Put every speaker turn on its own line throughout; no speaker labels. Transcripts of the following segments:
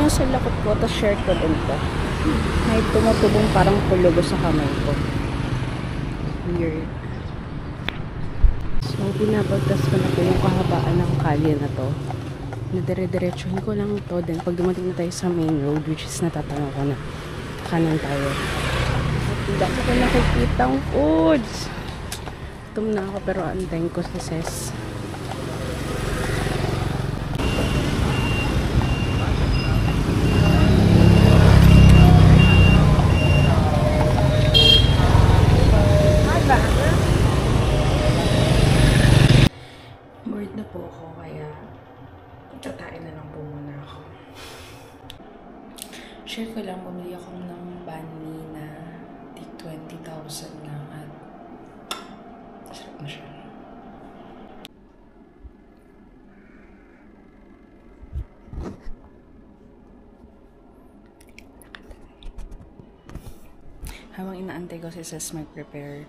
yung sa lakot ko, tapos share ko din to. May tumutubong parang pulugo sa kamay ko. Weird. So, pinapagtas ko na po yung kahabaan ng kalye na to. Nadire-diretsuhin ko lang to. Then, pag dumating na tayo sa main road, which is natatanaw ko na kanan tayo. At hindi ko nakikita ang foods. Gutom na ako, pero antayin ko si Ses. Bored na po ako, kaya tatayin na lang po muna ako. Share ko lang, bumili ako ng banh-mi na 20,000 lang at sarap na siya. Habang inaantay ko si Ses mag-prepare,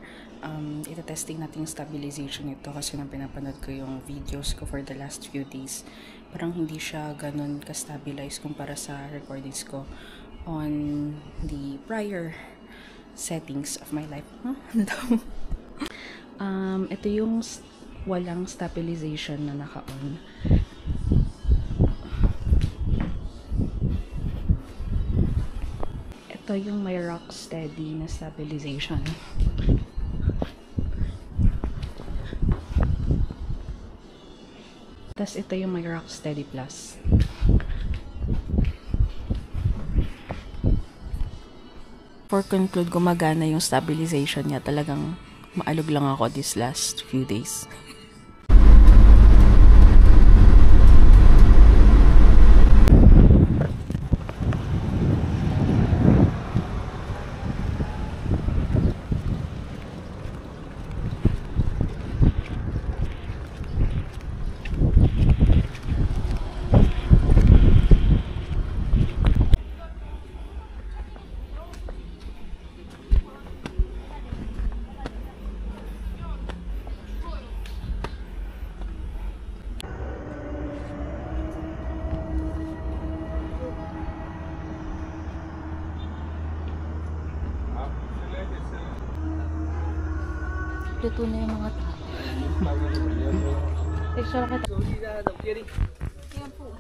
ita-testing natin yung stabilization nito kasi nang pinapanood ko yung videos ko for the last few days. Parang hindi siya ganun ka-stabilize kumpara sa recordings ko on the prior settings of my life. Ito yung walang stabilization na naka-on. Ito yung may rock steady na stabilization. Tapos ito yung may rock steady plus. For conclude, gumagana yung stabilization niya. Talagang maalog lang ako this last few days. Luto na yung mga tao. Extra kita. Yan po.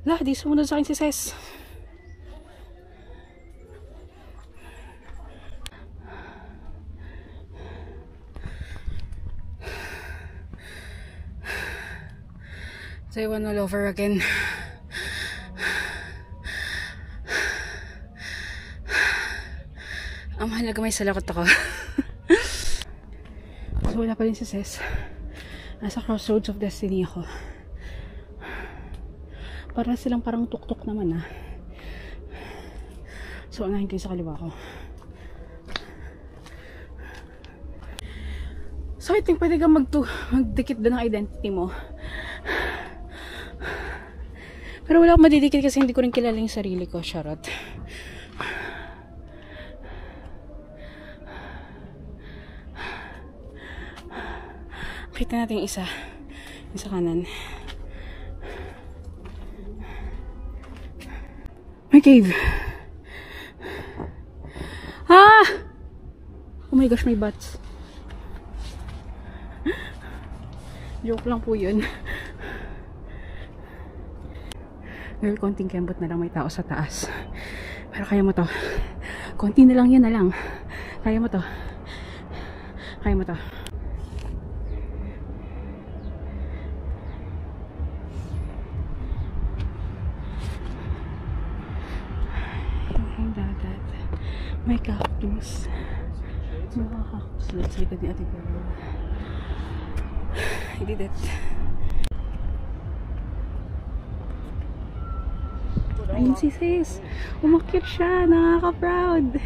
Lah, di sumunod sa akin si Ses. Taiwan all over again. Ang mahalaga may salakot ako. So wala pa rin si Ses. Nasa crossroads of destiny ako. Para silang parang tuktok naman So unahin kayo sa kaliwa ko. So I think pwede kang magdikit doon ng identity mo. Pero wala akong madidikit kasi hindi ko rin kilala yung sarili ko. Charot. Kita natin yung isa. Yung sa kanan. My cave. Ah! Oh my gosh, may bats. Joke lang po yun. Girl, konting kembot na lang may tao sa taas. Pero kaya mo to. Konti na lang yan na lang. Kaya mo to. Kaya mo to. May cactus. Mga cactus. Let's look at the other girl. I did it. Ayun si Sis. Umakyat siya. Nakaka-proud.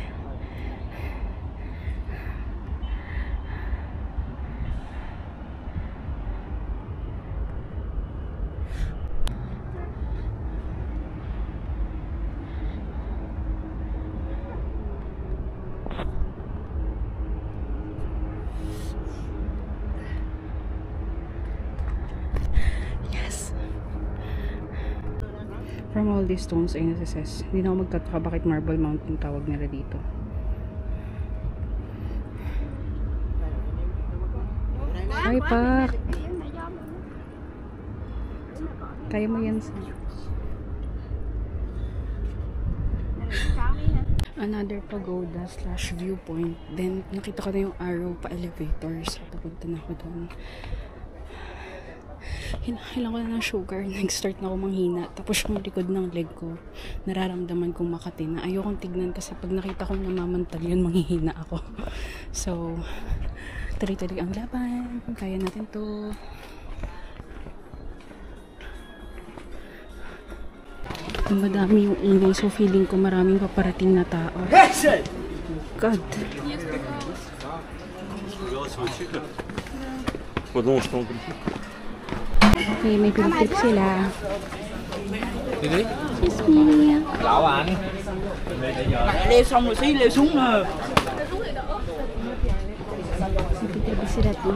From all these stones, ayun na si Ses. Hindi na ako magtataka bakit Marble Mountain tawag nila dito. Hi, Pak! Kaya mo yan, Ses. Another pagoda / viewpoint. Then, nakita ko na yung arrow pa elevators. Papunta na ako doon. Kailangan ko na ng sugar. Nag-start na ako manghina. Tapos yung likod ng leg ko, nararamdaman kong makati na ayokong tignan kasi pag nakita kong namamantal yun, manghihina ako. So, tuloy-tuloy ang laban. Kaya natin to. Madami yung ingay. So, feeling ko maraming paparating na tao. God. Okay, may pinipip sila. Excuse me.
Lẩu anh. Leo xong rồi xí leo xuống nè.
Pinipip sila to.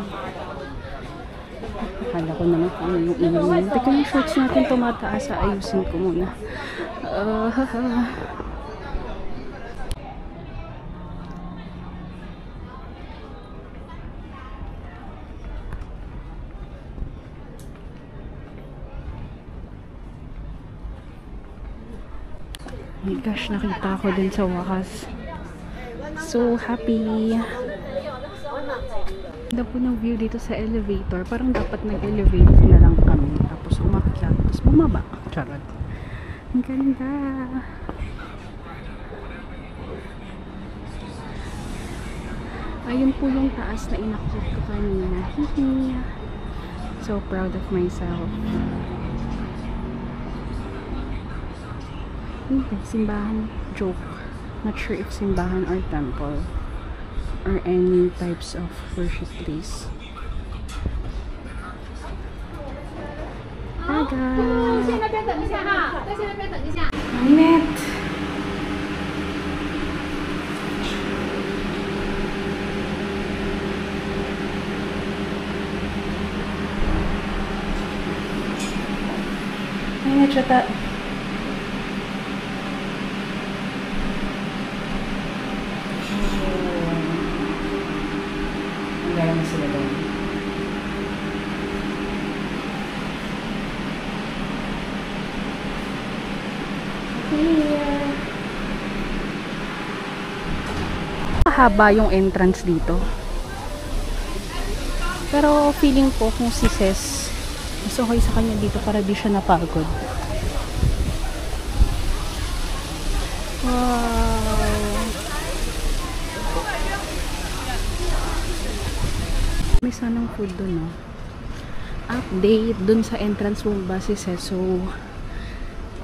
Akala ko naman kung ano yung ingay nila. Teka yung shorts natin tumataas. Ayusin ko muna. Oh my gosh, nakita ako din sa wakas. So happy. Ganda po ng view dito sa elevator. Parang dapat nag-elevate na lang kami. Tapos umakyat. Tapos bumaba. Charot. Ang ganda. Ayun po yung taas na inakyat ko kanina. Hihi. So proud of myself. Hindi, simbahan. Joke. Not sure if simbahan or temple or any types of worship place. Hi guys! Mainit! Mainit siya ta. Gaya sila doon. Mahaba yung entrance dito. Pero feeling ko kung si Ses Mas okay sa kanya dito para di siya napagod. Wow! May sanang food dun, no? Update dun sa entrance ng buses, eh. So,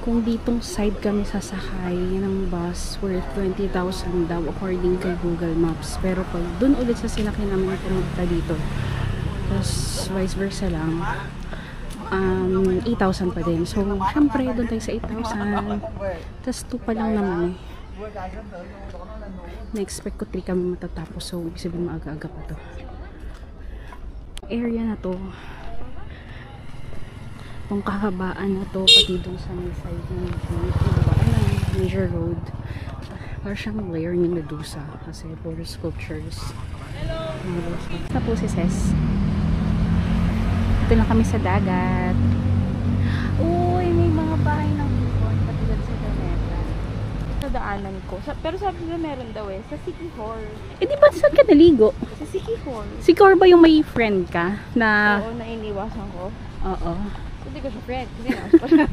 kung ditong side kami sasakay ng bus worth 20,000 daw according kay Google Maps. Pero pag dun ulit sa sinakyan namin pumunta dito, tapos vice versa lang, 8,000 pa din. So, syempre, doon tayo sa 8,000. Tapos 2 pa lang naman eh. Na-expect ko 3 kami matatapos. So, ibig sabihin maaga-aga pa to. Area na to, itong kahabaan na to, pati doon sa may side ng major road, para siyang layer ni Medusa kasi puro sculptures. Na po si Ses. Ito lang kami sa dagat. Uy, may mga bahay ng ibon patulad sa Gameta. Sa daanan ko. Pero sabi nila meron daw eh. Sa City Hall. Eh di ba saan ka naligo? Sa City Hall. Si Cor ba yung may friend ka? Na...
Oo, na iniwasan ko.
Oo.
Hindi ko siya friend. Kasi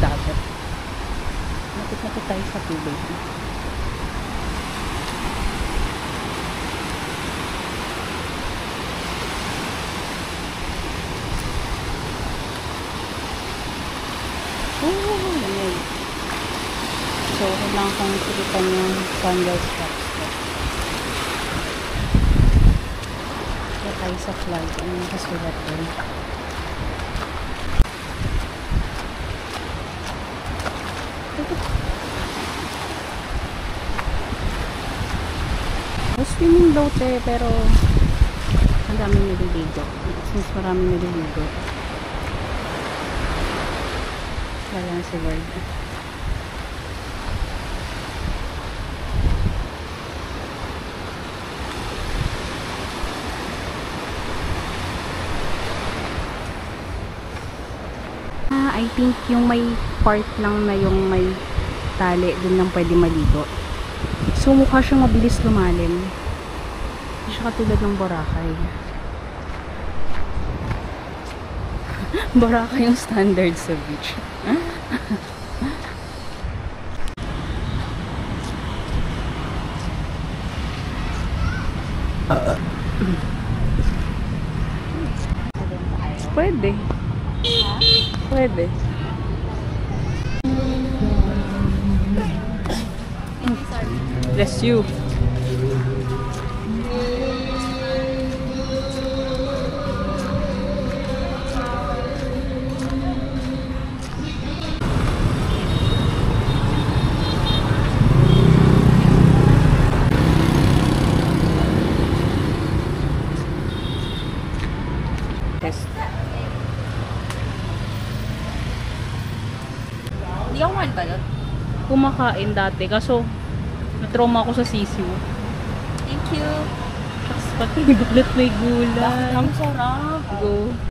dagat. Napit tayo sa tubig. Oh, lamig. So, kailangan kong sulitan yung sandals straps ko. Kaya tayo sa flag. Ano yung kasulat doon? Swimming daw pero ang daming naliligo. Since maraming naliligo, wala na si Lord. I think yung may part lang na yung may tali, dun lang pwede maligo. So mukha siyang mabilis lumalim. Hindi siya katulad ng Boracay. Boracay yung standard sa beach. Pwede. Pwede. Bless you. Test.
Hindi ako man ba yun?
Kumakain dati kaso na-trauma ako sa sisiw.
Thank you.
Shucks, pati balat may gulay.
Ang sarap.
Go.